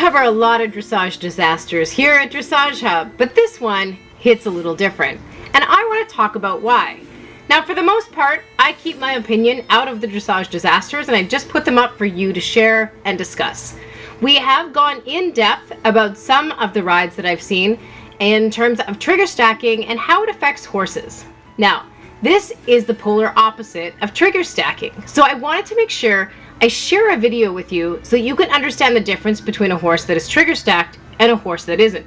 cover a lot of dressage disasters here at Dressage Hub, but this one hits a little different, and I want to talk about why. Now, for the most part, I keep my opinion out of the dressage disasters, and I just put them up for you to share and discuss. We have gone in depth about some of the rides that I've seen in terms of trigger stacking and how it affects horses. Now, this is the polar opposite of trigger stacking, so I wanted to make sure I share a video with you so you can understand the difference between a horse that is trigger stacked and a horse that isn't.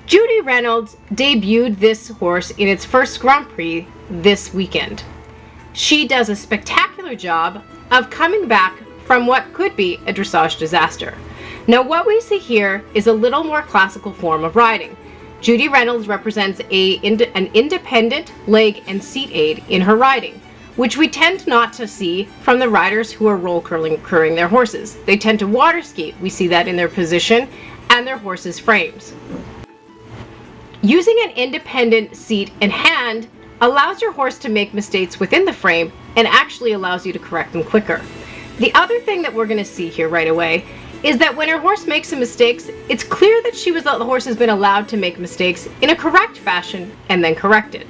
Judy Reynolds debuted this horse in its first Grand Prix this weekend. She does a spectacular job of coming back from what could be a dressage disaster. Now, what we see here is a little more classical form of riding. Judy Reynolds represents an independent leg and seat aid in her riding, which we tend not to see from the riders who are rolkuring their horses. They tend to water ski. We see that in their position and their horses' frames. Using an independent seat and hand allows your horse to make mistakes within the frame and actually allows you to correct them quicker. The other thing that we're going to see here right away is that when her horse makes some mistakes, it's clear that the horse has been allowed to make mistakes in a correct fashion and then corrected,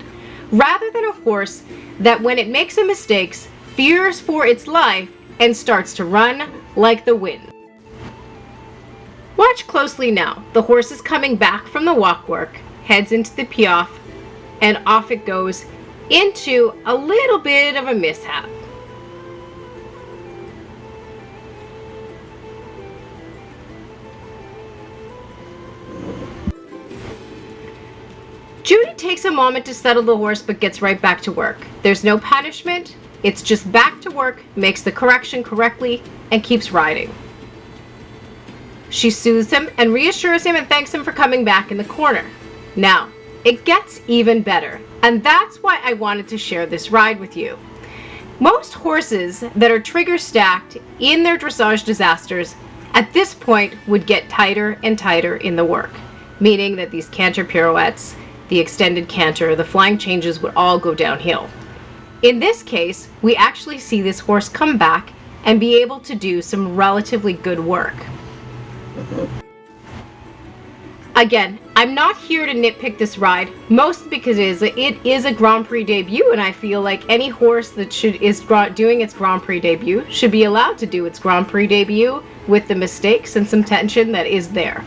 rather than a horse that when it makes a mistake fears for its life and starts to run like the wind. Watch closely now. The horse is coming back from the walk work, heads into the piaffe, and off it goes into a little bit of a mishap. Judy takes a moment to settle the horse but gets right back to work. There's no punishment, it's just back to work, makes the correction correctly, and keeps riding. She soothes him and reassures him and thanks him for coming back in the corner. Now, it gets even better, and that's why I wanted to share this ride with you. Most horses that are trigger stacked in their dressage disasters at this point would get tighter and tighter in the work, meaning that these canter pirouettes, the extended canter, the flying changes would all go downhill. In this case, we actually see this horse come back and be able to do some relatively good work. Again, I'm not here to nitpick this ride, mostly because it is a Grand Prix debut, and I feel like any horse that is doing its Grand Prix debut should be allowed to do its Grand Prix debut with the mistakes and some tension that is there.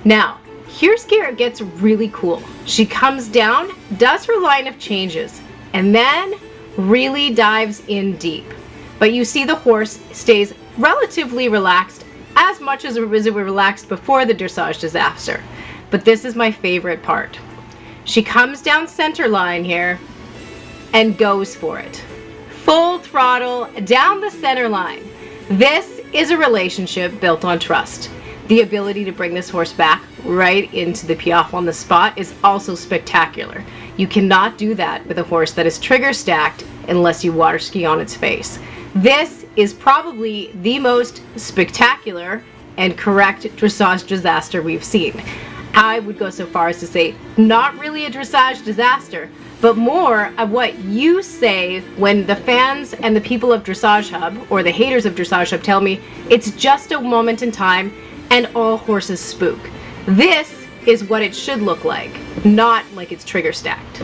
Now, here's where it gets really cool. She comes down, does her line of changes, and then really dives in deep. But you see the horse stays relatively relaxed, as much as it was relaxed before the dressage disaster. But this is my favorite part. She comes down center line here and goes for it. Full throttle down the center line. This is a relationship built on trust. The ability to bring this horse back right into the piaffe on the spot is also spectacular. You cannot do that with a horse that is trigger stacked unless you water ski on its face. This is probably the most spectacular and correct dressage disaster we've seen. I would go so far as to say not really a dressage disaster, but more of what you say when the fans and the people of Dressage Hub, or the haters of Dressage Hub, tell me it's just a moment in time and all horses spook. This is what it should look like, not like it's trigger stacked.